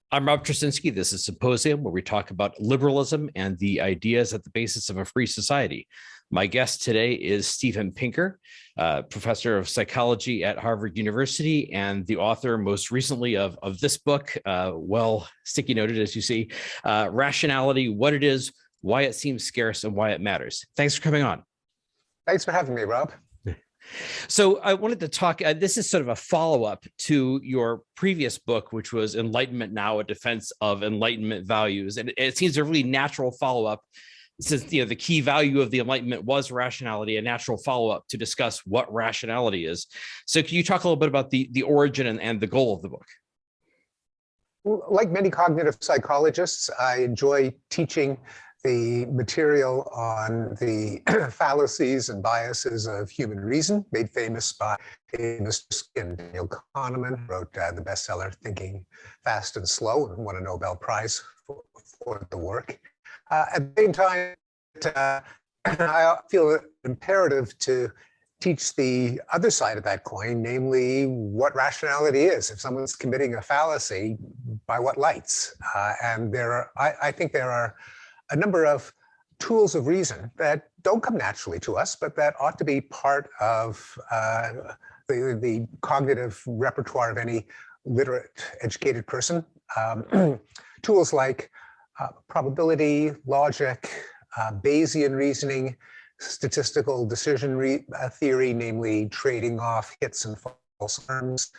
I'm Rob Trasinski. This is Symposium, where we talk about liberalism and the ideas at the basis of a free society. My guest today is Steven Pinker, professor of psychology at Harvard University and the author most recently of this book, well sticky noted as you see, Rationality, What It Is, Why It Seems Scarce, and Why It Matters. Thanks for coming on. Thanks for having me, Rob. So I wanted to talk, this is sort of a follow-up to your previous book, which was Enlightenment Now, a Defense of Enlightenment Values. And it seems a really natural follow-up since the key value of the Enlightenment was rationality, a natural follow-up to discuss what rationality is. So can you talk a little bit about the origin and the goal of the book? Like many cognitive psychologists, I enjoy teaching the material on the fallacies and biases of human reason, made famous by Daniel Kahneman, wrote the bestseller Thinking Fast and Slow and won a Nobel Prize for the work. At the same time, I feel it imperative to teach the other side of that coin, namely what rationality is. If someone's committing a fallacy, by what lights? And I think there are a number of tools of reason that don't come naturally to us, but that ought to be part of the cognitive repertoire of any literate, educated person. Tools like probability, logic, Bayesian reasoning, statistical decision theory, namely trading off hits and false alarms,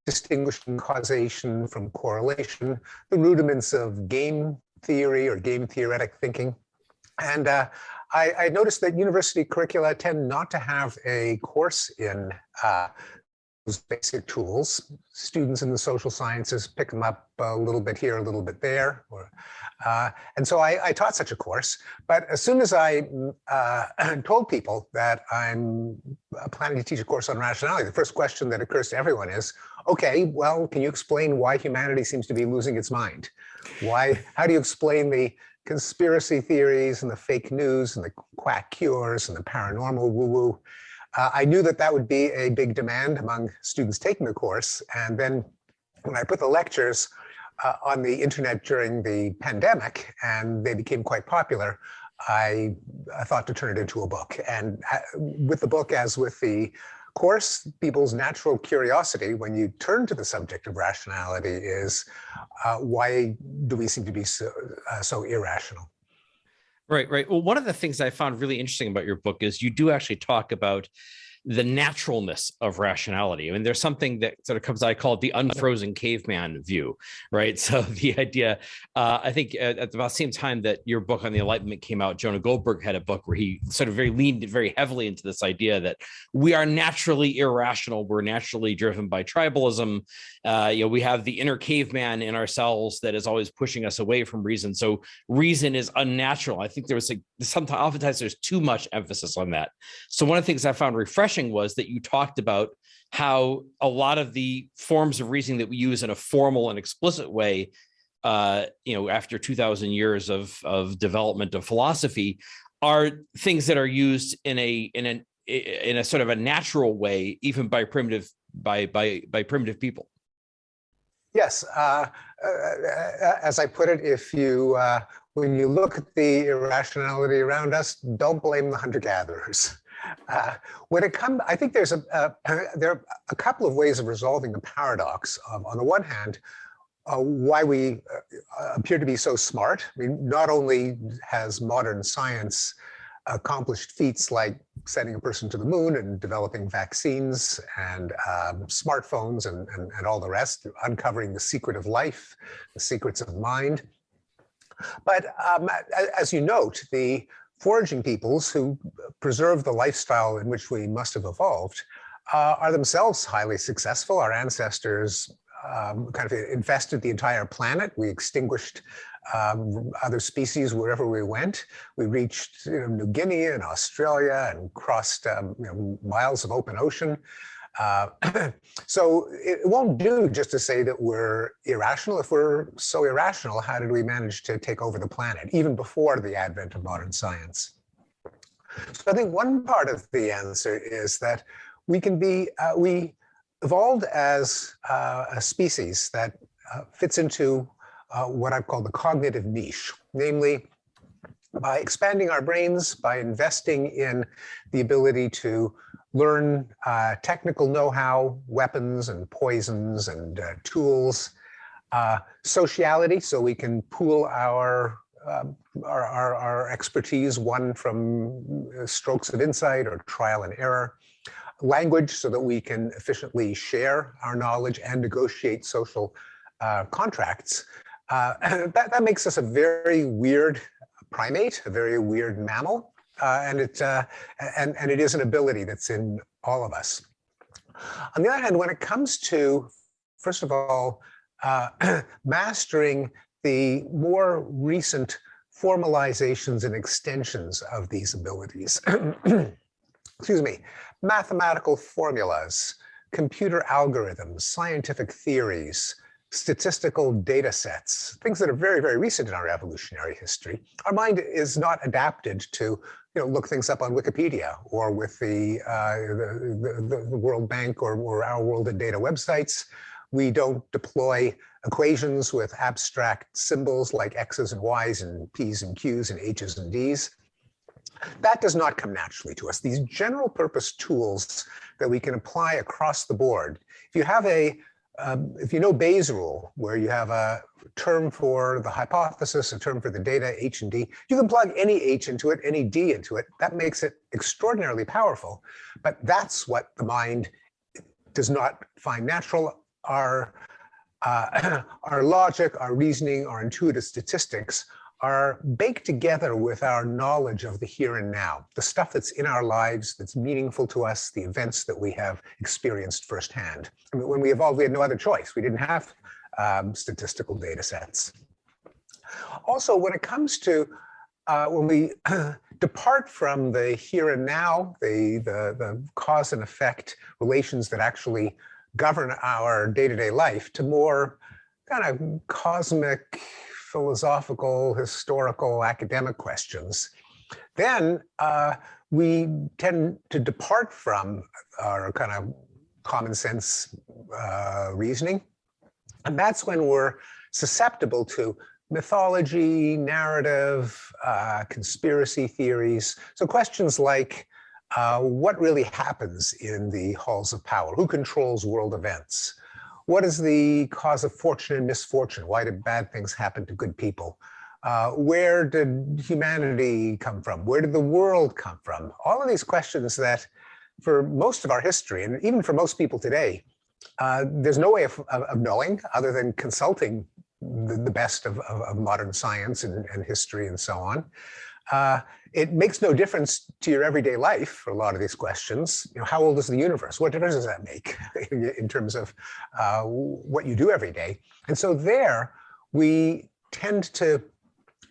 distinguishing causation from correlation, the rudiments of game theory or game theoretic thinking. And I noticed that university curricula tend not to have a course in those basic tools. Students in the social sciences pick them up a little bit here, a little bit there. And so I taught such a course. But as soon as I told people that I'm planning to teach a course on rationality, the first question that occurs to everyone is, okay, well, can you explain why humanity seems to be losing its mind? How do you explain the conspiracy theories and the fake news and the quack cures and the paranormal woo-woo? I knew that that would be a big demand among students taking the course. And then when I put the lectures on the internet during the pandemic and they became quite popular, I thought to turn it into a book. And with the book, as with the course, people's natural curiosity when you turn to the subject of rationality is why do we seem to be so irrational? Right. Well, one of the things I found really interesting about your book is you do actually talk about the naturalness of rationality. I mean, there's something that sort of comes, I call it the unfrozen caveman view, right? So the idea, I think at about the same time that your book on the Enlightenment came out, Jonah Goldberg had a book where he sort of leaned very heavily into this idea that we are naturally irrational. We're naturally driven by tribalism. We have the inner caveman in ourselves that is always pushing us away from reason. So reason is unnatural. I think there was oftentimes there's too much emphasis on that. So one of the things I found refreshing was that you talked about how a lot of the forms of reasoning that we use in a formal and explicit way, after 2,000 years of development of philosophy, are things that are used in a sort of a natural way, even by primitive people. Yes, as I put it, when you look at the irrationality around us, don't blame the hunter-gatherers. I think there are a couple of ways of resolving the paradox of, on the one hand, why we appear to be so smart. I mean, not only has modern science accomplished feats like sending a person to the moon and developing vaccines and smartphones and all the rest, uncovering the secret of life, the secrets of mind. But as you note, the foraging peoples who preserve the lifestyle in which we must have evolved are themselves highly successful. Our ancestors kind of infested the entire planet. We extinguished other species wherever we went. We reached New Guinea and Australia and crossed miles of open ocean. So it won't do just to say that we're irrational. If we're so irrational, how did we manage to take over the planet, even before the advent of modern science? So I think one part of the answer is that we evolved as a species that fits into what I've called the cognitive niche, namely by expanding our brains, by investing in the ability to learn technical know-how, weapons and poisons and tools, sociality, so we can pool our expertise, one from strokes of insight or trial and error, language, so that we can efficiently share our knowledge and negotiate social contracts. That makes us a very weird primate, a very weird mammal, and it is an ability that's in all of us. On the other hand, when it comes to, first of all, mastering the more recent formalizations and extensions of these abilities, excuse me, mathematical formulas, computer algorithms, scientific theories, statistical data sets, things that are very, very recent in our evolutionary history. Our mind is not adapted to look things up on Wikipedia or with the World Bank or our World of Data websites. We don't deploy equations with abstract symbols like X's and Y's and P's and Q's and H's and D's. That does not come naturally to us. These general purpose tools that we can apply across the board. If you have if you know Bayes' rule, where you have a term for the hypothesis, a term for the data, H and D, you can plug any H into it, any D into it. That makes it extraordinarily powerful. But that's what the mind does not find natural. Our logic, our reasoning, our intuitive statistics are baked together with our knowledge of the here and now, the stuff that's in our lives, that's meaningful to us, the events that we have experienced firsthand. I mean, when we evolved, we had no other choice. We didn't have statistical data sets. Also, when it comes to when we depart from the here and now, the cause and effect relations that actually govern our day-to-day life, to more kind of cosmic, philosophical, historical, academic questions, then we tend to depart from our kind of common sense reasoning. And that's when we're susceptible to mythology, narrative, conspiracy theories. So questions like, what really happens in the halls of power? Who controls world events? What is the cause of fortune and misfortune? Why did bad things happen to good people? Where did humanity come from? Where did the world come from? All of these questions that for most of our history, and even for most people today, there's no way of knowing other than consulting the best of modern science and history and so on. It makes no difference to your everyday life for a lot of these questions. How old is the universe? What difference does that make in terms of what you do every day? And so there, we tend to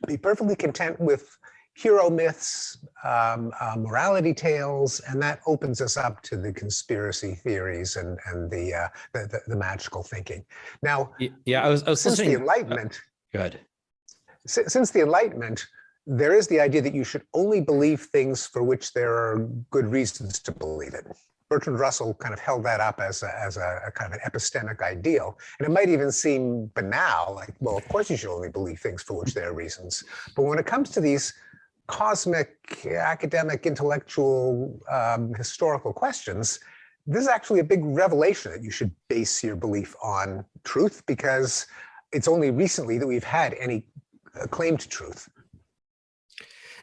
be perfectly content with hero myths, morality tales, and that opens us up to the conspiracy theories and the magical thinking. Now, yeah, I was since listening. The Enlightenment. Good. Since the Enlightenment, there is the idea that you should only believe things for which there are good reasons to believe it. Bertrand Russell kind of held that up as a kind of an epistemic ideal. And it might even seem banal, like, well, of course you should only believe things for which there are reasons. But when it comes to these cosmic, academic, intellectual, historical questions, this is actually a big revelation that you should base your belief on truth, because it's only recently that we've had any claim to truth.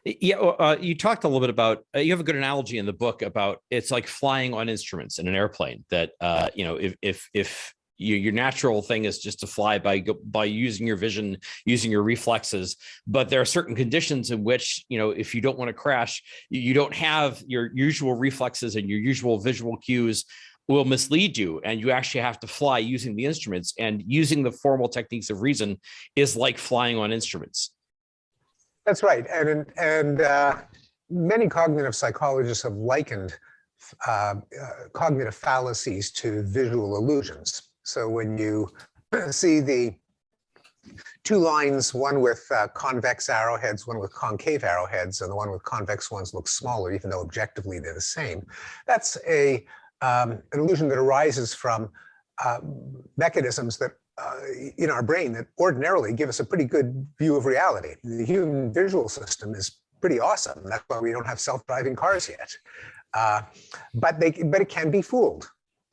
Yeah, you talked a little bit about, you have a good analogy in the book about it's like flying on instruments in an airplane, that, if your natural thing is just to fly by using your vision, using your reflexes, but there are certain conditions in which, if you don't want to crash, you don't have your usual reflexes, and your usual visual cues will mislead you, and you actually have to fly using the instruments, and using the formal techniques of reason is like flying on instruments. That's right, and many cognitive psychologists have likened cognitive fallacies to visual illusions. So when you see the two lines, one with convex arrowheads, one with concave arrowheads, and the one with convex ones looks smaller, even though objectively they're the same, that's an illusion that arises from mechanisms that in our brain that ordinarily give us a pretty good view of reality. The human visual system is pretty awesome. That's why we don't have self-driving cars yet. But it can be fooled.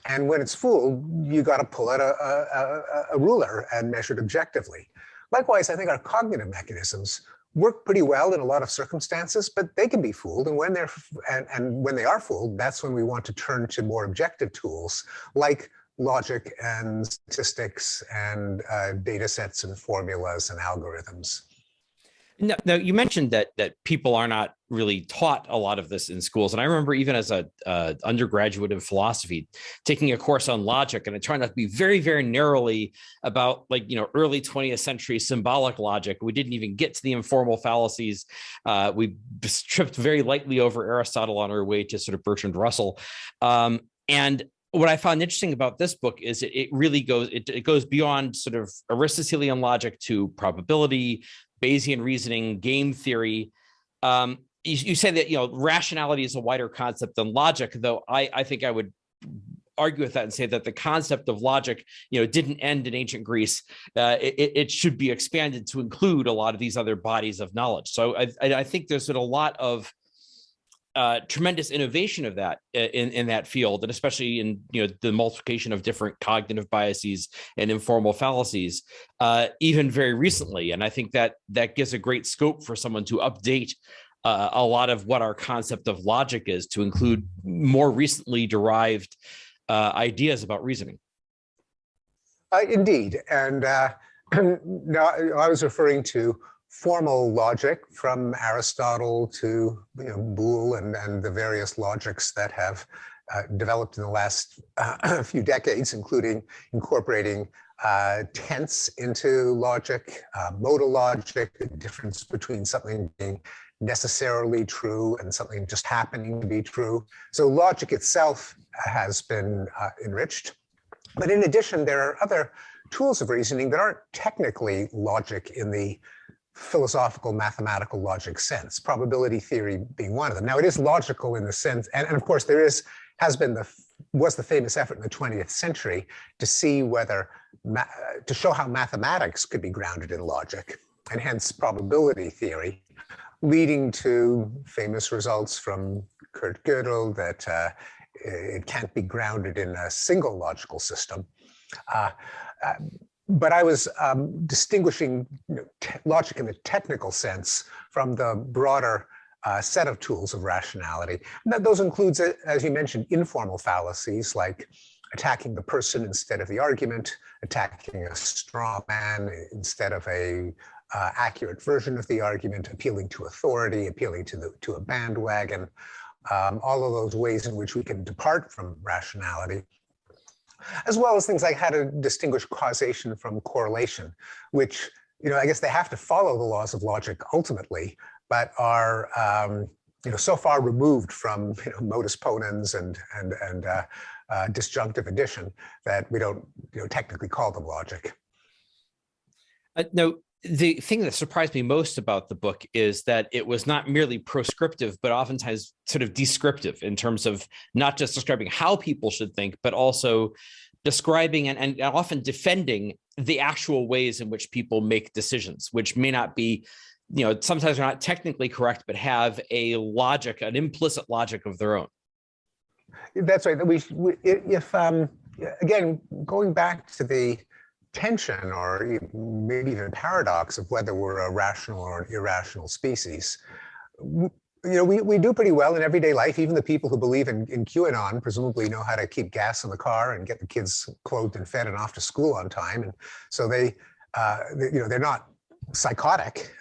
And when it's fooled, you got to pull out a ruler and measure it objectively. Likewise, I think our cognitive mechanisms work pretty well in a lot of circumstances, but they can be fooled. And when they are fooled, that's when we want to turn to more objective tools like logic and statistics and data sets and formulas and algorithms. Now, you mentioned that people are not really taught a lot of this in schools. And I remember even as a undergraduate in philosophy, taking a course on logic, and it turned out to be very, very narrowly about early 20th century symbolic logic. We didn't even get to the informal fallacies. We tripped very lightly over Aristotle on our way to sort of Bertrand Russell. And what I found interesting about this book is it really goes beyond sort of Aristotelian logic to probability, Bayesian reasoning, game theory. You say that rationality is a wider concept than logic, though I think I would argue with that and say that the concept of logic didn't end in ancient Greece. It should be expanded to include a lot of these other bodies of knowledge. So I think there's a lot of tremendous innovation of that in that field, and especially in the multiplication of different cognitive biases and informal fallacies, even very recently. And I think that gives a great scope for someone to update a lot of what our concept of logic is to include more recently derived ideas about reasoning. Indeed, and now I was referring to formal logic from Aristotle to Boole and the various logics that have developed in the last few decades, including incorporating tense into logic, modal logic, the difference between something being necessarily true and something just happening to be true. So logic itself has been enriched. But in addition, there are other tools of reasoning that aren't technically logic in the philosophical mathematical logic sense, probability theory being one of them. Now it is logical in the sense, and of course there was the famous effort in the 20th century to see to show how mathematics could be grounded in logic, and hence probability theory, leading to famous results from Kurt Gödel that it can't be grounded in a single logical system. But I was distinguishing logic in the technical sense from the broader set of tools of rationality. Those includes, as you mentioned, informal fallacies like attacking the person instead of the argument, attacking a straw man instead of a accurate version of the argument, appealing to authority, appealing to a bandwagon, all of those ways in which we can depart from rationality. As well as things like how to distinguish causation from correlation, which, I guess they have to follow the laws of logic ultimately, but are, so far removed from modus ponens and disjunctive addition that we don't, technically call them logic. No, the thing that surprised me most about the book is that it was not merely proscriptive, but oftentimes sort of descriptive in terms of not just describing how people should think, but also describing and often defending the actual ways in which people make decisions, which may not be, sometimes are not technically correct, but have a logic, an implicit logic of their own. That's right. Again, going back to the tension or maybe even paradox of whether we're a rational or an irrational species, we do pretty well in everyday life. Even the people who believe in QAnon presumably know how to keep gas in the car and get the kids clothed and fed and off to school on time, and so they're not psychotic.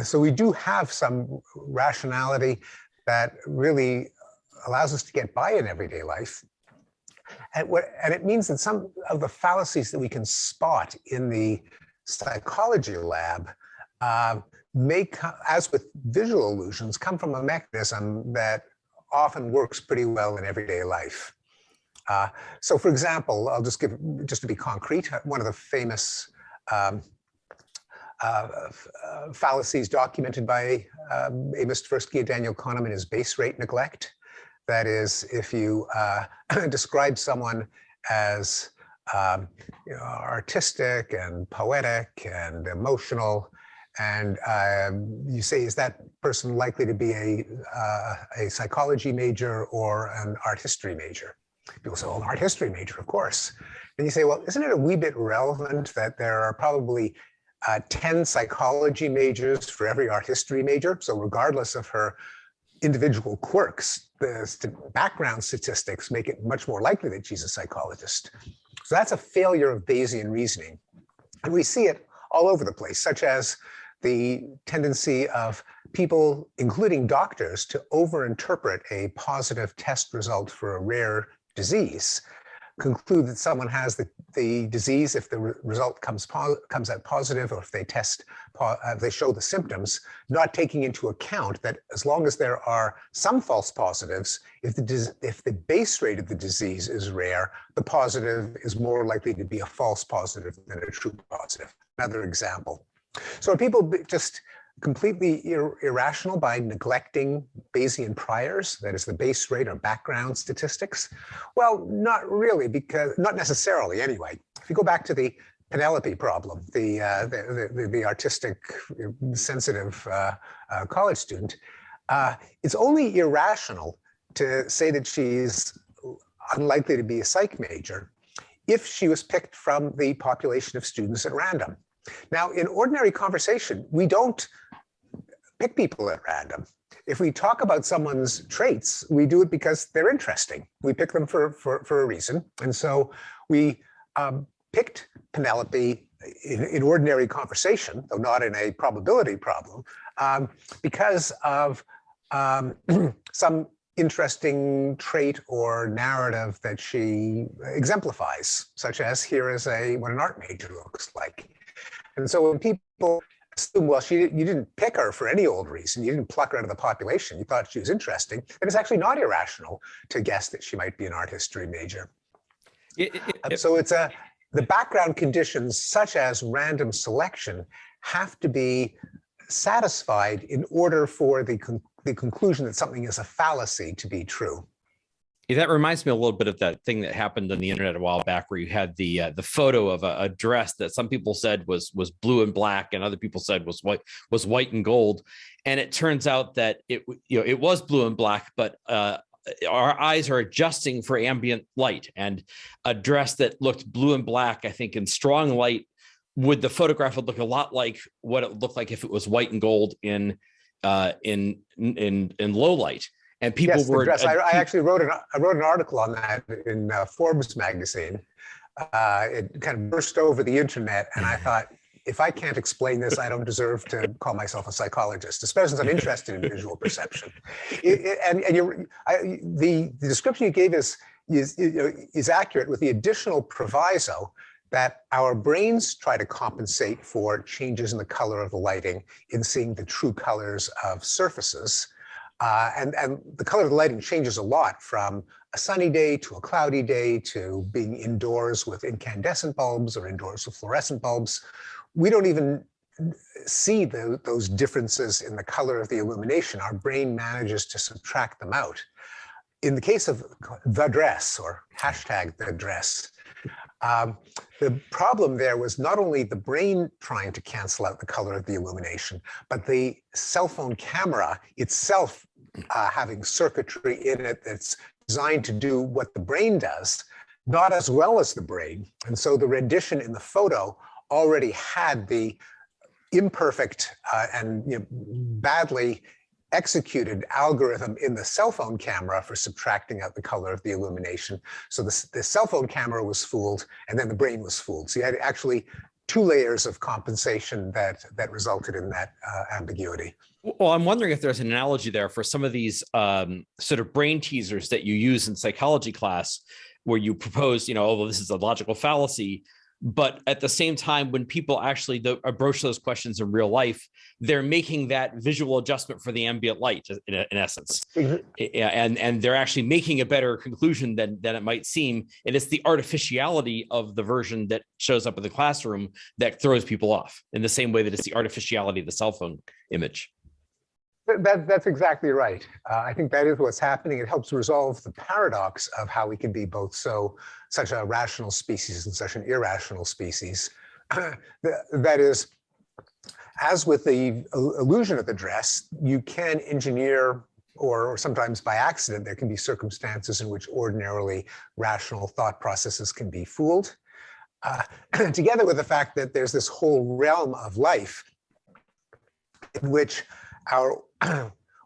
So we do have some rationality that really allows us to get by in everyday life. And it means that some of the fallacies that we can spot in the psychology lab as with visual illusions, come from a mechanism that often works pretty well in everyday life. So for example, I'll just to be concrete, one of the famous fallacies documented by Amos Tversky and Daniel Kahneman is base rate neglect. That is, if you describe someone as artistic and poetic and emotional. And you say, is that person likely to be a psychology major or an art history major? People say, well, an art history major, of course. And you say, well, isn't it a wee bit relevant that there are probably 10 psychology majors for every art history major? So regardless of her individual quirks, the background statistics make it much more likely that she's a psychologist. So that's a failure of Bayesian reasoning. And we see it all over the place, such as the tendency of people, including doctors, to overinterpret a positive test result for a rare disease, conclude that someone has the disease if the result comes out positive, or if they they show the symptoms, not taking into account that as long as there are some false positives, if the base rate of the disease is rare, the positive is more likely to be a false positive than a true positive. Another example. So are people just completely irrational by neglecting Bayesian priors, that is the base rate or background statistics? Well, not really, not necessarily anyway. If you go back to the Penelope problem, the artistic, sensitive college student, it's only irrational to say that she's unlikely to be a psych major if she was picked from the population of students at random. Now, in ordinary conversation, we don't pick people at random. If we talk about someone's traits, we do it because they're interesting. We pick them for a reason. And so we picked Penelope in ordinary conversation, though not in a probability problem, because of some interesting trait or narrative that she exemplifies, such as here is what an art major looks like. And so when people assume, well, you didn't pick her for any old reason, you didn't pluck her out of the population, you thought she was interesting, and it's actually not irrational to guess that she might be an art history major. So it's the background conditions, such as random selection, have to be satisfied in order for the conclusion that something is a fallacy to be true. Yeah, that reminds me a little bit of that thing that happened on the internet a while back, where you had the photo of a dress that some people said was blue and black, and other people said was white and gold, and it turns out that it was blue and black, but our eyes are adjusting for ambient light, and a dress that looked blue and black, I think in strong light, the photograph would look a lot like what it would look like if it was white and gold in low light. And people were. I actually wrote an article on that in Forbes magazine. It kind of burst over the internet, and I thought, if I can't explain this, I don't deserve to call myself a psychologist, especially since I'm interested in visual perception. The description you gave is accurate, with the additional proviso that our brains try to compensate for changes in the color of the lighting in seeing the true colors of surfaces. And the color of the lighting changes a lot, from a sunny day to a cloudy day to being indoors with incandescent bulbs or indoors with fluorescent bulbs. We don't even see those differences in the color of the illumination. Our brain manages to subtract them out. In the case of the dress, or hashtag the dress, the problem there was not only the brain trying to cancel out the color of the illumination, but the cell phone camera itself having circuitry in it that's designed to do what the brain does, not as well as the brain. And so the rendition in the photo already had the imperfect and badly executed algorithm in the cell phone camera for subtracting out the color of the illumination. So the cell phone camera was fooled, and then the brain was fooled. So you had actually two layers of compensation that resulted in that ambiguity. Well, I'm wondering if there's an analogy there for some of these sort of brain teasers that you use in psychology class, where you propose, although this is a logical fallacy, but at the same time, when people actually broach those questions in real life, they're making that visual adjustment for the ambient light, in essence. Mm-hmm. And they're actually making a better conclusion than it might seem. And it's the artificiality of the version that shows up in the classroom that throws people off, in the same way that it's the artificiality of the cell phone image. That's exactly right. I think that is what's happening. It helps resolve the paradox of how we can be both such a rational species and such an irrational species. That is, as with the illusion of the dress, you can engineer, or sometimes by accident, there can be circumstances in which ordinarily rational thought processes can be fooled. Together with the fact that there's this whole realm of life in which our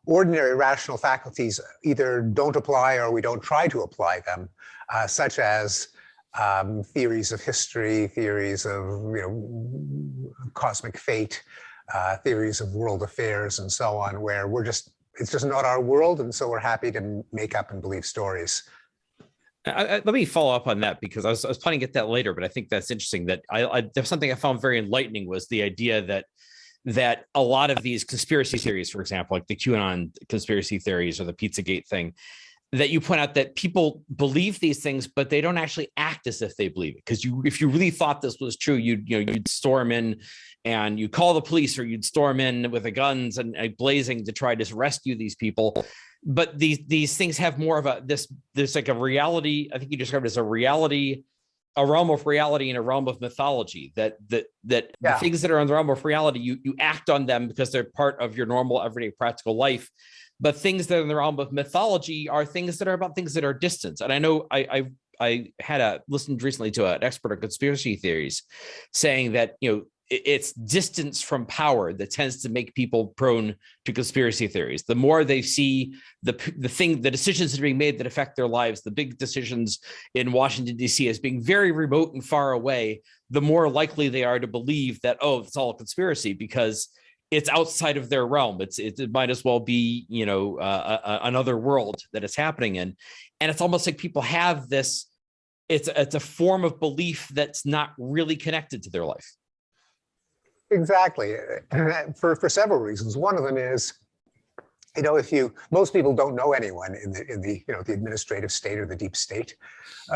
ordinary rational faculties either don't apply or we don't try to apply them, such as theories of history, theories of cosmic fate, theories of world affairs, and so on, where it's just not our world, and so we're happy to make up and believe stories. Let me follow up on that, because I was planning to get that later, but I think that's interesting. That there's something I found very enlightening was the idea that a lot of these conspiracy theories, for example, like the QAnon conspiracy theories or the Pizzagate thing, that you point out that people believe these things, but they don't actually act as if they believe it. Because if you really thought this was true, you'd storm in and you call the police, or you'd storm in with the guns and blazing to try to rescue these people. But these things have more of there's like a reality. I think you described it as a reality, a realm of reality and a realm of mythology, that the things that are in the realm of reality, you act on them because they're part of your normal everyday practical life. But things that are in the realm of mythology are things that are about things that are distant. And I know I had listened recently to an expert on conspiracy theories saying that, it's distance from power that tends to make people prone to conspiracy theories. The more they see the decisions that are being made that affect their lives, the big decisions in Washington, D.C. as being very remote and far away, the more likely they are to believe that, oh, it's all a conspiracy, because it's outside of their realm. It might as well be, another world that it's happening in. And it's almost like people have this, it's a form of belief that's not really connected to their life. Exactly, for several reasons. One of them is, most people don't know anyone in the administrative state or the deep state.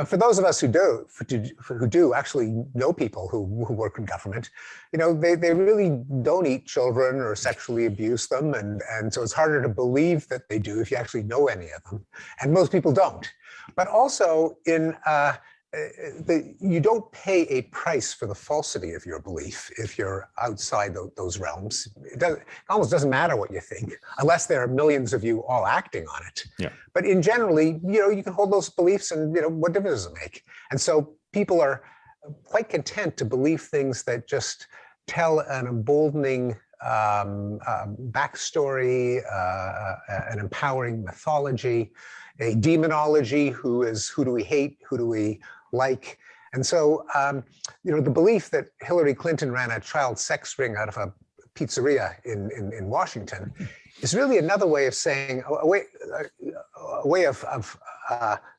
For those of us who do actually know people who work in government, they really don't eat children or sexually abuse them, and so it's harder to believe that they do if you actually know any of them, and most people don't. But also you don't pay a price for the falsity of your belief if you're outside those realms. It almost doesn't matter what you think, unless there are millions of you all acting on it. Yeah. But in generally, you can hold those beliefs, and what difference does it make? And so people are quite content to believe things that just tell an emboldening backstory, an empowering mythology, a demonology. Who do we hate? Who do we like? And so, the belief that Hillary Clinton ran a child sex ring out of a pizzeria in Washington is really another way of saying, a way of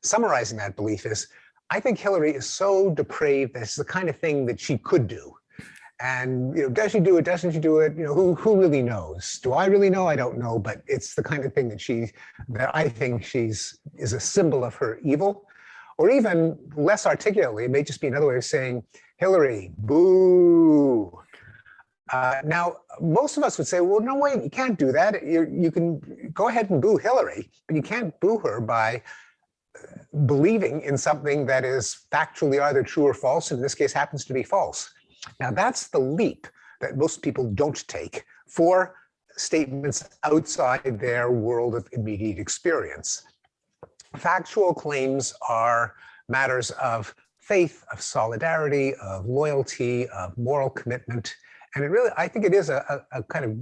summarizing that belief is, I think Hillary is so depraved that it's the kind of thing that she could do. And does she do it? Doesn't she do it? Who really knows? Do I really know? I don't know. But it's the kind of thing that I think is a symbol of her evil. Or even less articulately, it may just be another way of saying, Hillary, boo. Now, most of us would say, well, no, wait, you can't do that. You can go ahead and boo Hillary, but you can't boo her by believing in something that is factually either true or false, and in this case happens to be false. Now, that's the leap that most people don't take for statements outside their world of immediate experience. Factual claims are matters of faith, of solidarity, of loyalty, of moral commitment. And I think it is a kind of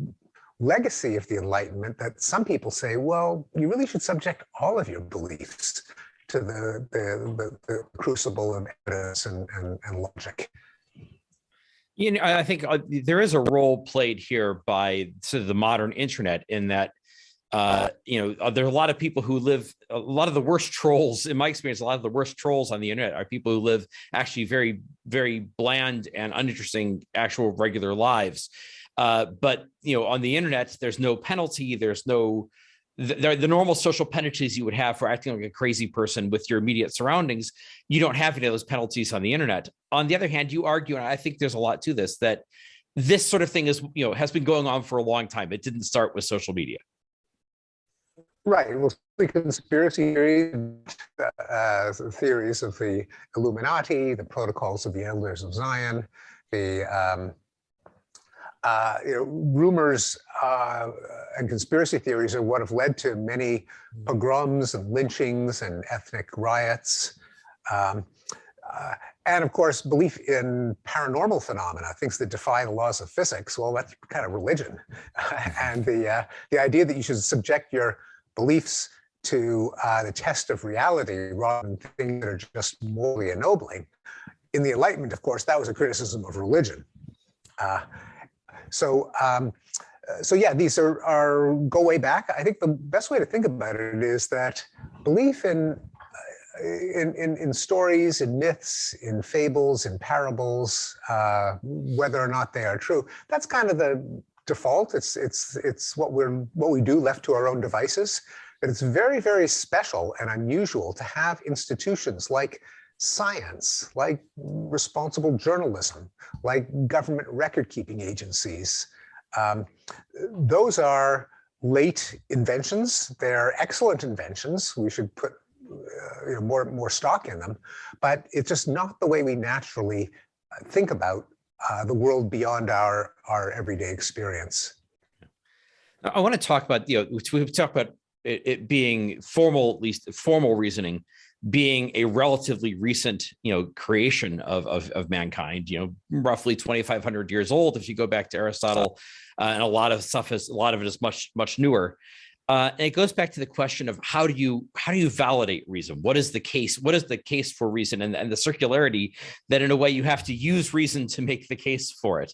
legacy of the Enlightenment that some people say, well, you really should subject all of your beliefs to the crucible of evidence and logic. I think there is a role played here by sort of the modern internet, in that there are a lot of people who live, a lot of the worst trolls, in my experience, a lot of the worst trolls on the internet are people who live actually very, very bland and uninteresting, actual regular lives. But on the internet, there's no penalty. There's no, the normal social penalties you would have for acting like a crazy person with your immediate surroundings. You don't have any of those penalties on the internet. On the other hand, you argue, and I think there's a lot to this, that this sort of thing is, has been going on for a long time. It didn't start with social media. Right. Well, the conspiracy theories, theories of the Illuminati, the protocols of the Elders of Zion, the rumors and conspiracy theories are what have led to many pogroms and lynchings and ethnic riots. Um, and of course, belief in paranormal phenomena, things that defy the laws of physics. Well, that's kind of religion. And the idea that you should subject your beliefs to the test of reality rather than things that are just morally ennobling. In the Enlightenment, of course, that was a criticism of religion. So yeah, these are go way back. I think the best way to think about it is that belief in stories, in myths, in fables, in parables, whether or not they are true, that's kind of the default. It's what we do left to our own devices. But it's very, very special and unusual to have institutions like science, like responsible journalism, like government record-keeping agencies. Those are late inventions. They're excellent inventions. We should put more stock in them, but it's just not the way we naturally think about the world beyond our everyday experience. I want to talk about, we've talked about it being formal, at least formal reasoning, being a relatively recent, creation of mankind, roughly 2,500 years old. If you go back to Aristotle, and a lot of it is much, much newer. And it goes back to the question of how do you validate reason? What is the case? What is the case for reason? And the circularity that in a way you have to use reason to make the case for it.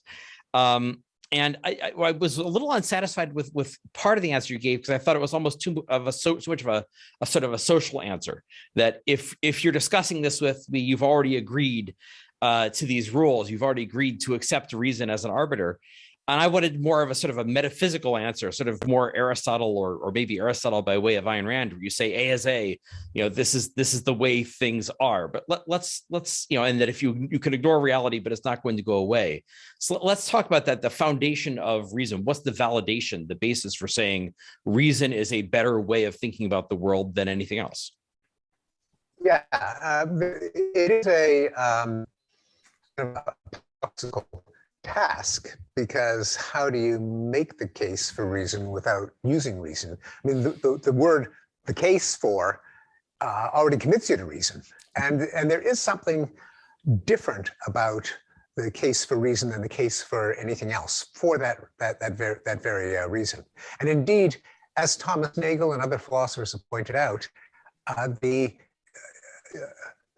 And I was a little unsatisfied with part of the answer you gave, because I thought it was almost too much of a sort of a social answer, that if you're discussing this with me, you've already agreed to these rules. You've already agreed to accept reason as an arbiter. And I wanted more of a sort of a metaphysical answer, sort of more Aristotle or maybe Aristotle by way of Ayn Rand, where you say A is A, this is the way things are. But let's and that if you can ignore reality, but it's not going to go away. So let's talk about that, the foundation of reason. What's the validation, the basis for saying reason is a better way of thinking about the world than anything else? Yeah, it is a paradoxical task, because how do you make the case for reason without using reason? I mean, the word "the case for" already commits you to reason, and there is something different about the case for reason than the case for anything else for that very reason. And indeed, as Thomas Nagel and other philosophers have pointed out,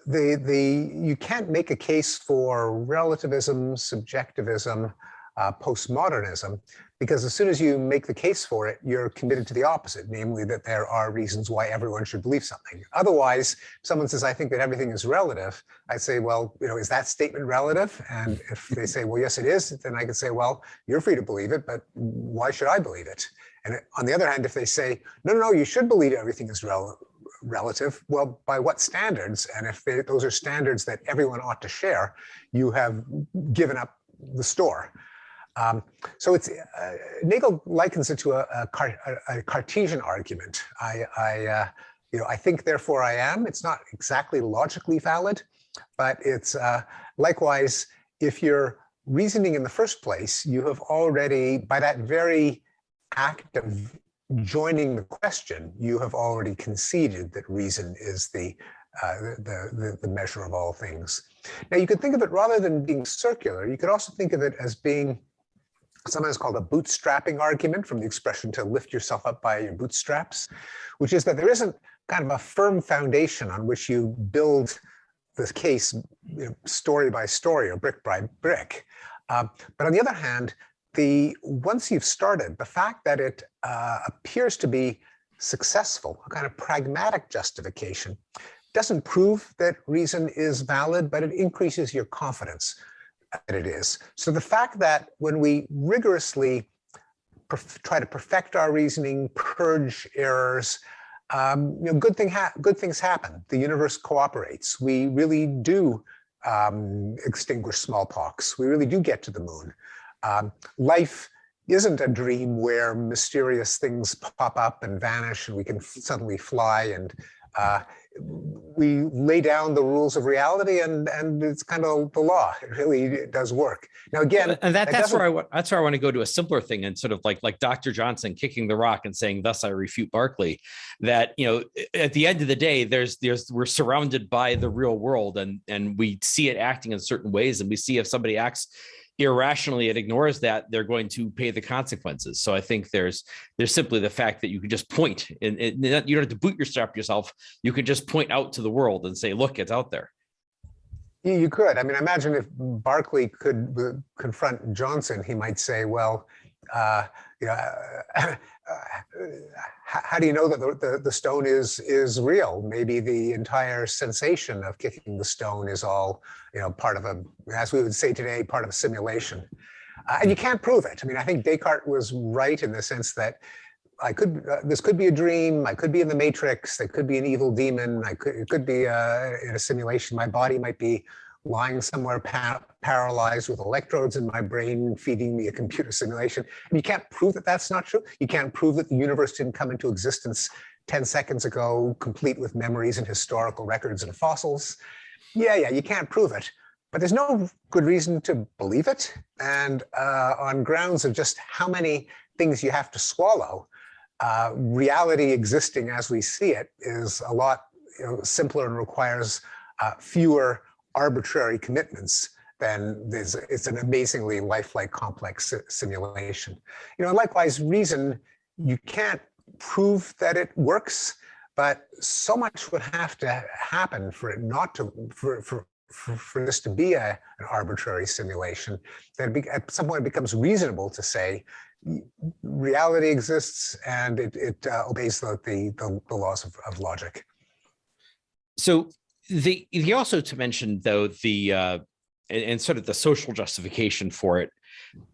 you can't make a case for relativism, subjectivism, postmodernism, because as soon as you make the case for it, you're committed to the opposite, namely that there are reasons why everyone should believe something. Otherwise, if someone says, I think that everything is relative, I say, well, is that statement relative? And if they say, well, yes, it is, then I can say, well, you're free to believe it, but why should I believe it? And on the other hand, if they say, no, you should believe everything is relative, well, by what standards? And if those are standards that everyone ought to share, you have given up the store. So it's Nagel likens it to a Cartesian argument. I think, therefore I am. It's not exactly logically valid, but it's likewise, if you're reasoning in the first place, you have already, by that very act of joining the question, you have already conceded that reason is the measure of all things. Now, you could think of it, rather than being circular, you could also think of it as being sometimes called a bootstrapping argument, from the expression to lift yourself up by your bootstraps, which is that there isn't kind of a firm foundation on which you build this case story by story or brick by brick. But on the other hand, once you've started, the fact that it appears to be successful, a kind of pragmatic justification, doesn't prove that reason is valid, but it increases your confidence that it is. So the fact that when we rigorously try to perfect our reasoning, purge errors, good things happen. The universe cooperates. We really do extinguish smallpox. We really do get to the moon. Life isn't a dream where mysterious things pop up and vanish and we can suddenly fly, and we lay down the rules of reality, and it's kind of the law. It really does work. Now, again, and that's where I want to go to a simpler thing, and sort of like Dr. Johnson kicking the rock and saying, "Thus I refute Berkeley." That, you know, at the end of the day, we're surrounded by the real world, and we see it acting in certain ways, and we see if somebody acts irrationally and ignores that, they're going to pay the consequences. So I think there's simply the fact that you can just point, and you don't have to bootstrap yourself. You can just point out to the world and say, look, it's out there. You could. I mean, imagine if Berkeley could confront Johnson, he might say, well, you know, how do you know that the stone is real? Maybe the entire sensation of kicking the stone is all, you know, part of a, as we would say today, part of a simulation. And you can't prove it. I mean, I think Descartes was right in the sense that this could be a dream. I could be in the Matrix. There could be an evil demon. It could be in a simulation. My body might be lying somewhere paralyzed with electrodes in my brain feeding me a computer simulation. And you can't prove that that's not true. You can't prove that the universe didn't come into existence 10 seconds ago, complete with memories and historical records and fossils. Yeah, you can't prove it. But there's no good reason to believe it. And on grounds of just how many things you have to swallow, reality existing as we see it is a lot, you know, simpler and requires fewer arbitrary commitments than it's an amazingly lifelike complex simulation. You know, likewise, reason, you can't prove that it works, but so much would have to happen for it not to, for this to be an arbitrary simulation, that at some point it becomes reasonable to say reality exists and it obeys the laws of logic. So you also to mention, though, the and sort of the social justification for it.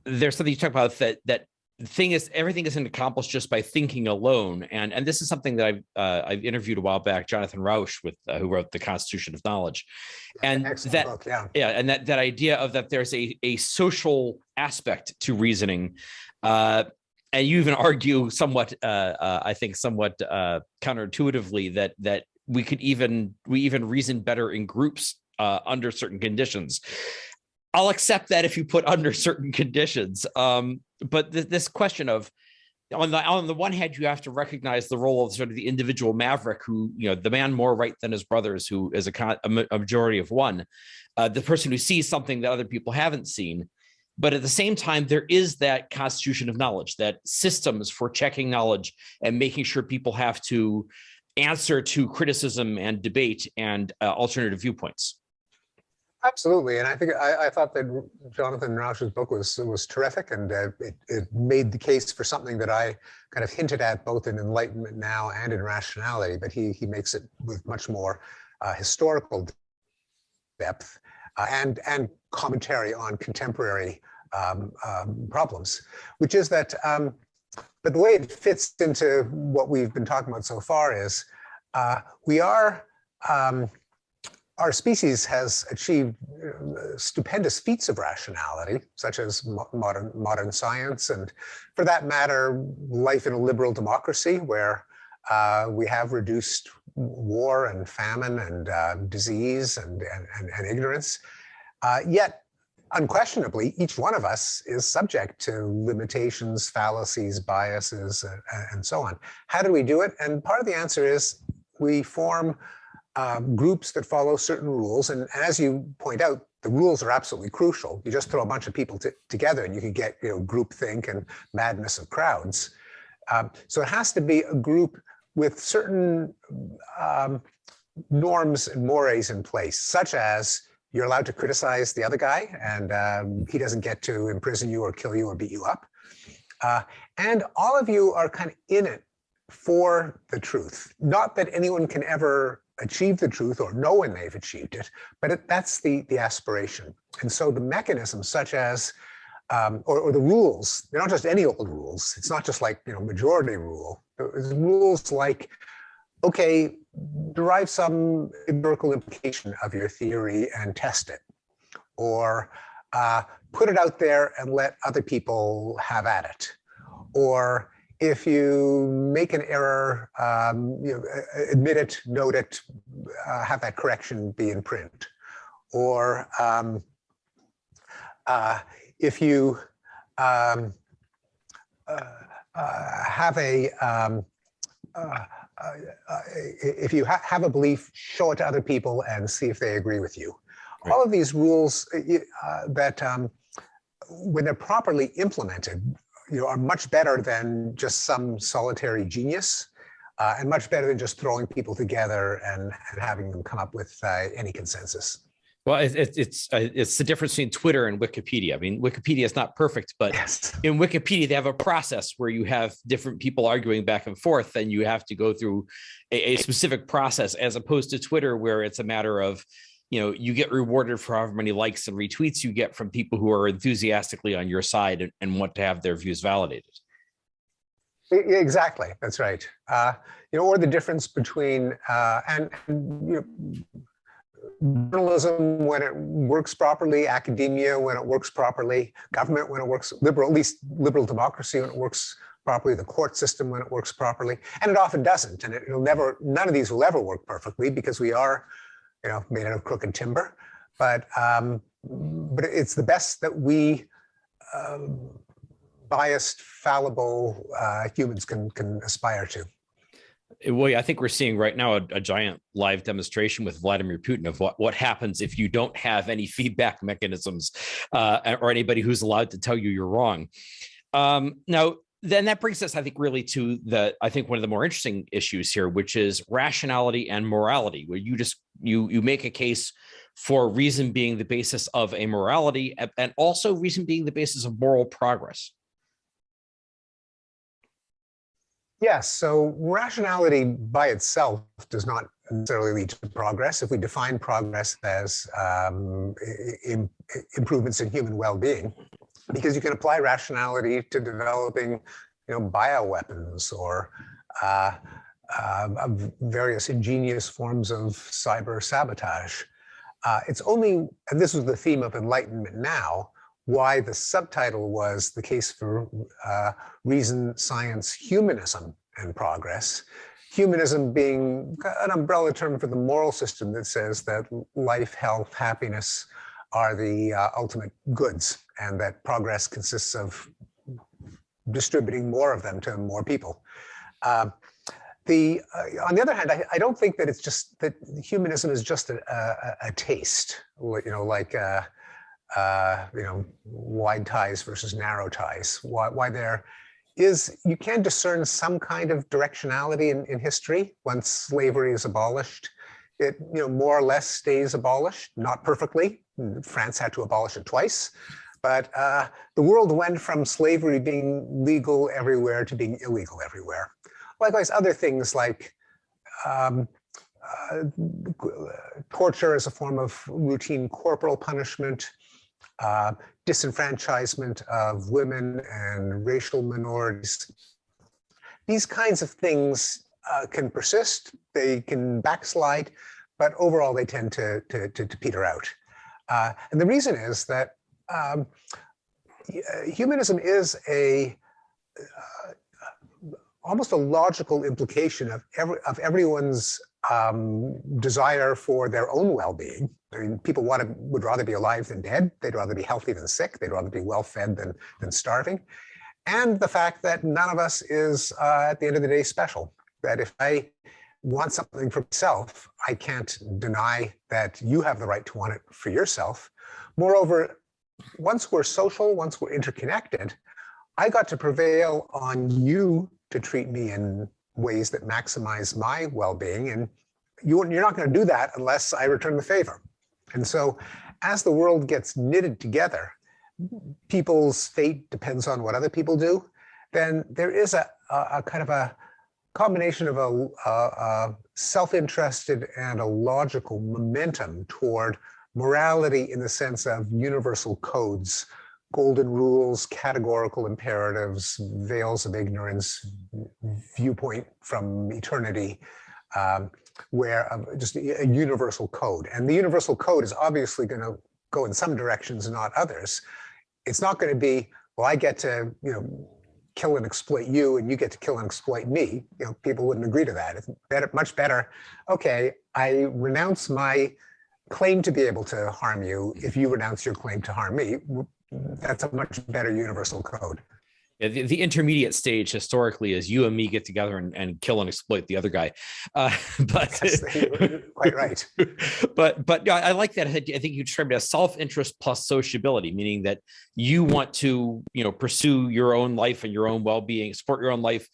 There's something you talk about that everything isn't accomplished just by thinking alone, and this is something that I've interviewed a while back, Jonathan Rauch, with who wrote The Constitution of Knowledge, and excellent book, yeah, and that idea of that there's a social aspect to reasoning, and you even argue somewhat, I think somewhat counterintuitively that we even reason better in groups under certain conditions. I'll accept that if you put under certain conditions. But this question of, on the one hand, you have to recognize the role of sort of the individual maverick who, you know, the man more right than his brothers, who is a majority of one, the person who sees something that other people haven't seen. But at the same time, there is that constitution of knowledge, that systems for checking knowledge and making sure people have to answer to criticism and debate and alternative viewpoints. Absolutely, and I think I thought that Jonathan Rauch's book was terrific, and it made the case for something that I kind of hinted at both in Enlightenment Now and in Rationality, but he makes it with much more historical depth and commentary on contemporary problems, which is that. But the way it fits into what we've been talking about so far is our species has achieved stupendous feats of rationality, such as modern science, and for that matter, life in a liberal democracy where we have reduced war and famine and disease and ignorance. Yet, unquestionably, each one of us is subject to limitations, fallacies, biases, and so on. How do we do it? And part of the answer is we form groups that follow certain rules. And as you point out, the rules are absolutely crucial. You just throw a bunch of people together and you can get, you know, groupthink and madness of crowds. So it has to be a group with certain norms and mores in place, such as you're allowed to criticize the other guy, and he doesn't get to imprison you or kill you or beat you up. And all of you are kind of in it for the truth. Not that anyone can ever achieve the truth or know when they've achieved it, but that's the aspiration. And so the mechanisms such as, or the rules, they're not just any old rules. It's not just like, you know, majority rule. There's rules like, okay, derive some empirical implication of your theory and test it. Or put it out there and let other people have at it. Or if you make an error, admit it, note it, have that correction be in print. Or if you have a if you have a belief, show it to other people and see if they agree with you. Right. All of these rules that, when they're properly implemented, are much better than just some solitary genius, and much better than just throwing people together and having them come up with any consensus. Well, it's the difference between Twitter and Wikipedia. I mean, Wikipedia is not perfect, but yes. In Wikipedia, they have a process where you have different people arguing back and forth, and you have to go through a specific process, as opposed to Twitter, where it's a matter of, you get rewarded for however many likes and retweets you get from people who are enthusiastically on your side and want to have their views validated. Exactly, that's right. Or the difference between journalism when it works properly, academia when it works properly, government when it works, at least liberal democracy when it works properly, the court system when it works properly, and it often doesn't. And none of these will ever work perfectly because we are, made out of crooked timber. But it's the best that we biased, fallible humans can aspire to. Well, I think we're seeing right now a giant live demonstration with Vladimir Putin of what happens if you don't have any feedback mechanisms or anybody who's allowed to tell you you're wrong. Now, then that brings us, I think, really to one of the more interesting issues here, which is rationality and morality, where you make a case for reason being the basis of a morality and also reason being the basis of moral progress. Yes, so rationality by itself does not necessarily lead to progress. If we define progress as improvements in human well-being, because you can apply rationality to developing, bioweapons or various ingenious forms of cyber sabotage. It's only, and this was the theme of Enlightenment Now, why the subtitle was The Case for Reason, Science, Humanism and Progress. Humanism being an umbrella term for the moral system that says that life, health, happiness are the ultimate goods, and that progress consists of distributing more of them to more people. On the other hand, I don't think that it's just that humanism is just a taste, like wide ties versus narrow ties. Why there is, you can discern some kind of directionality in history once slavery is abolished. It more or less stays abolished, not perfectly. France had to abolish it twice, but the world went from slavery being legal everywhere to being illegal everywhere. Likewise, other things like torture as a form of routine corporal punishment, disenfranchisement of women and racial minorities. These kinds of things can persist, they can backslide, but overall they tend to peter out. And the reason is that humanism is almost a logical implication of everyone's desire for their own well-being. I mean, people would rather be alive than dead. They'd rather be healthy than sick. They'd rather be well-fed than starving. And the fact that none of us is, at the end of the day, special. That if I want something for myself, I can't deny that you have the right to want it for yourself. Moreover, once we're social, once we're interconnected, I got to prevail on you to treat me in ways that maximize my well-being, and you're not going to do that unless I return the favor. And so as the world gets knitted together, people's fate depends on what other people do, then there is a kind of a combination of a self-interested and a logical momentum toward morality in the sense of universal codes, golden rules, categorical imperatives, veils of ignorance, viewpoint from eternity, where just a universal code. And the universal code is obviously going to go in some directions and not others. It's not going to be, well, I get to, kill and exploit you, and you get to kill and exploit me. People wouldn't agree to that. It's better, much better. Okay, I renounce my claim to be able to harm you if you renounce your claim to harm me. That's a much better universal code. Yeah, the intermediate stage historically is you and me get together and kill and exploit the other guy. But yes, quite right. But I like that. I think you described it as self-interest plus sociability, meaning that you want to pursue your own life and your own well-being, support your own life,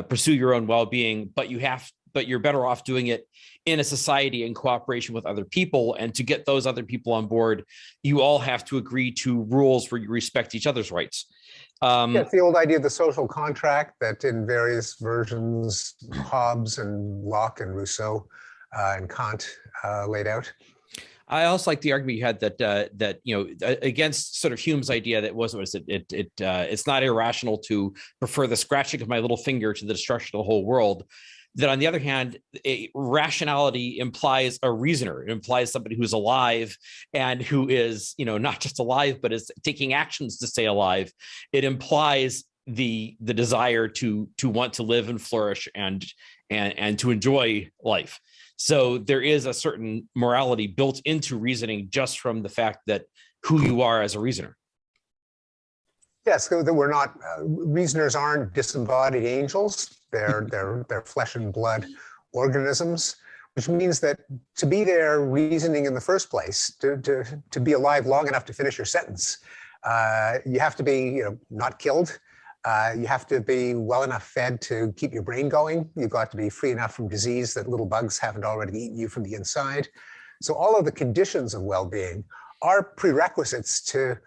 pursue your own well-being, but you're better off doing it in a society in cooperation with other people. And to get those other people on board, you all have to agree to rules where you respect each other's rights. It's the old idea of the social contract that in various versions, Hobbes and Locke and Rousseau and Kant laid out. I also like the argument you had that against sort of Hume's idea that it's not irrational to prefer the scratching of my little finger to the destruction of the whole world. That on the other hand, rationality implies a reasoner. It implies somebody who's alive and who is, not just alive, but is taking actions to stay alive. It implies the desire to want to live and flourish and to enjoy life. So there is a certain morality built into reasoning just from the fact that who you are as a reasoner. Yes, that we're not, reasoners aren't disembodied angels. They're flesh and blood organisms, which means that to be there reasoning in the first place, to be alive long enough to finish your sentence, you have to be not killed. You have to be well enough fed to keep your brain going. You've got to be free enough from disease that little bugs haven't already eaten you from the inside. So all of the conditions of well-being are prerequisites to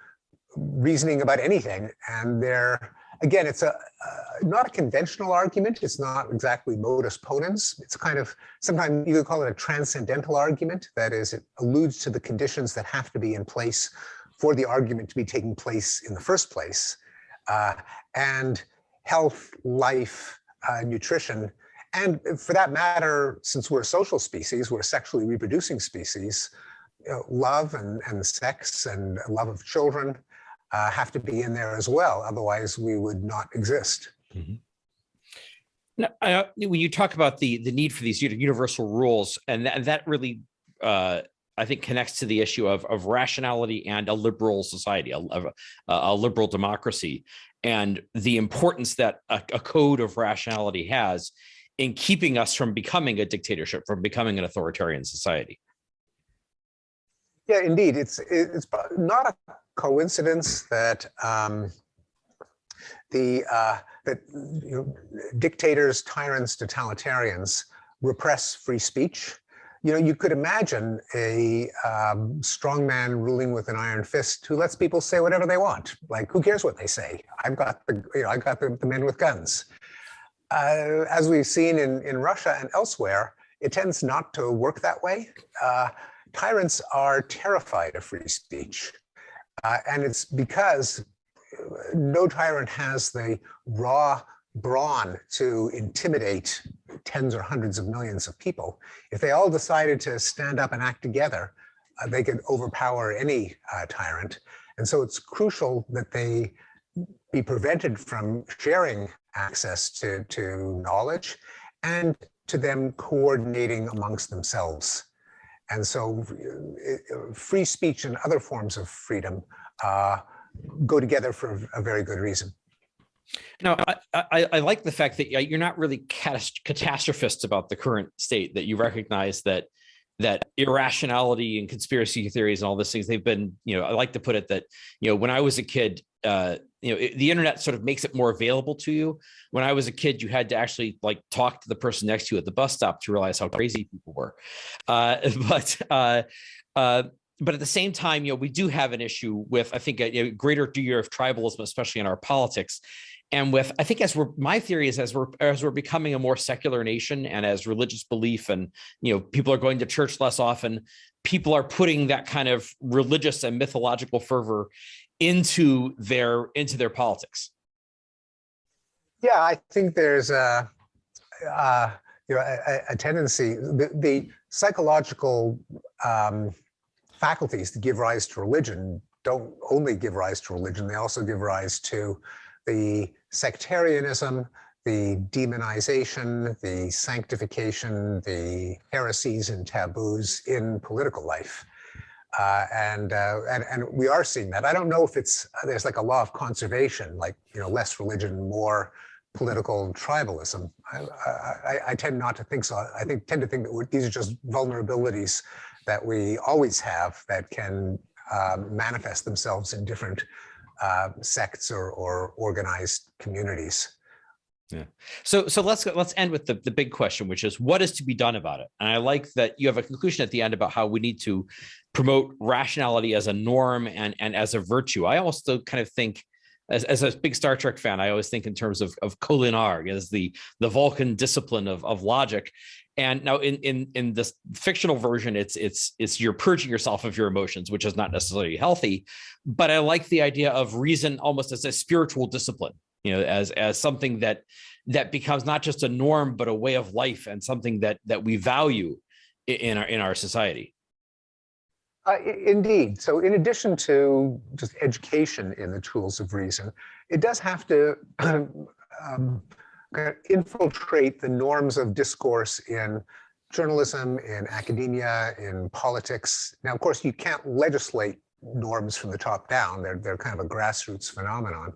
reasoning about anything. And again, it's not a conventional argument. It's not exactly modus ponens. It's kind of, sometimes you could call it a transcendental argument. That is, it alludes to the conditions that have to be in place for the argument to be taking place in the first place. And health, life, nutrition, and for that matter, since we're a social species, we're a sexually reproducing species, love and sex and love of children have to be in there as well. Otherwise, we would not exist. Mm-hmm. Now, when you talk about the need for these universal rules, and that really, I think, connects to the issue of rationality and a liberal society, a liberal democracy, and the importance that a code of rationality has in keeping us from becoming a dictatorship, from becoming an authoritarian society. Yeah, indeed. It's not a coincidence that dictators, tyrants, totalitarians repress free speech. You could imagine a strong man ruling with an iron fist who lets people say whatever they want. Like, who cares what they say? I've got the men with guns. As we've seen in Russia and elsewhere, it tends not to work that way. Tyrants are terrified of free speech. And it's because no tyrant has the raw brawn to intimidate tens or hundreds of millions of people. If they all decided to stand up and act together, they could overpower any tyrant. And so it's crucial that they be prevented from sharing access to knowledge and to them coordinating amongst themselves. And so free speech and other forms of freedom go together for a very good reason. Now, I like the fact that you're not really catastrophists about the current state, that you recognize that irrationality and conspiracy theories and all these things, they've been, I like to put it that, when I was a kid, the internet sort of makes it more available to you. When I was a kid, you had to actually talk to the person next to you at the bus stop to realize how crazy people were. But at the same time, we do have an issue with, I think, a greater degree of tribalism, especially in our politics. And with, I think, my theory is as we're becoming a more secular nation, and as religious belief and, people are going to church less often, people are putting that kind of religious and mythological fervor into their politics. Yeah, I think there's a tendency, the psychological faculties that give rise to religion don't only give rise to religion, they also give rise to the sectarianism, the demonization, the sanctification, the heresies and taboos in political life. And we are seeing that. I don't know if there's like a law of conservation, like, less religion, more political tribalism. I tend not to think so. I tend to think that these are just vulnerabilities that we always have that can manifest themselves in different sects or organized communities. Yeah. So let's end with the big question, which is what is to be done about it? And I like that you have a conclusion at the end about how we need to promote rationality as a norm and as a virtue. I also kind of think, as a big Star Trek fan, I always think in terms of Kolinar as the Vulcan discipline of logic. And now in this fictional version, it's you're purging yourself of your emotions, which is not necessarily healthy. But I like the idea of reason almost as a spiritual discipline, as something that becomes not just a norm, but a way of life and something that we value in our society. Indeed. So in addition to just education in the tools of reason, it does have to infiltrate the norms of discourse in journalism, in academia, in politics. Now, of course, you can't legislate norms from the top down. They're kind of a grassroots phenomenon.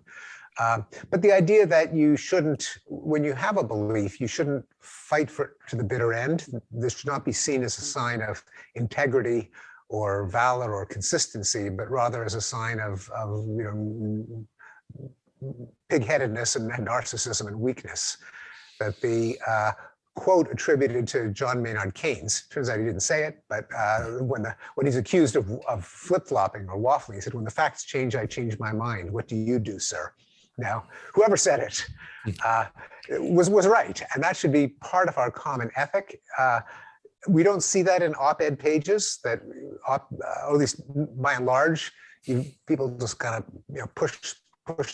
But the idea that you shouldn't, when you have a belief, you shouldn't fight for it to the bitter end. This should not be seen as a sign of integrity or valor or consistency, but rather as a sign of pig-headedness and narcissism and weakness. That the quote attributed to John Maynard Keynes, turns out he didn't say it, but when he's accused of flip-flopping or waffling, he said, "When the facts change, I change my mind. What do you do, sir?" Now, whoever said it was right, and that should be part of our common ethic. We don't see that in op-ed pages, that, or at least by and large, people just kind of push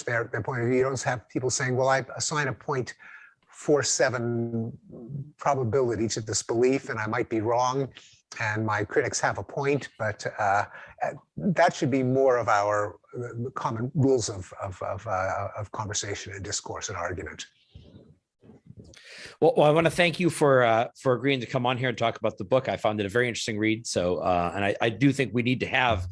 their point of view. You don't have people saying, well, I assign a 0.47 probability to this belief, and I might be wrong, and my critics have a point, but that should be more of our common rules of conversation and discourse and argument. Well, I want to thank you for agreeing to come on here and talk about the book. I found it a very interesting read. So, and I do think we need to have.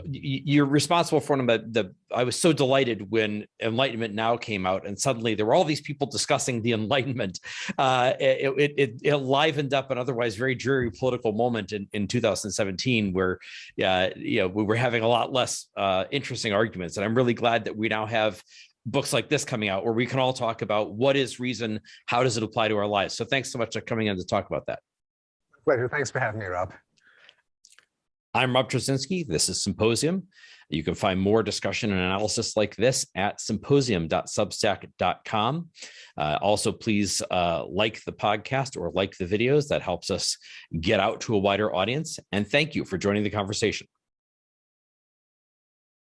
You're responsible for one of I was so delighted when Enlightenment Now came out, and suddenly there were all these people discussing the Enlightenment. It livened up an otherwise very dreary political moment in 2017, where we were having a lot less interesting arguments. And I'm really glad that we now have books like this coming out where we can all talk about what is reason, how does it apply to our lives. So thanks so much for coming in to talk about that. Pleasure. Thanks for having me, Rob. I'm Rob Trzynski. This is Symposium. You can find more discussion and analysis like this at symposium.substack.com. Also, please like the podcast or like the videos. That helps us get out to a wider audience. And thank you for joining the conversation.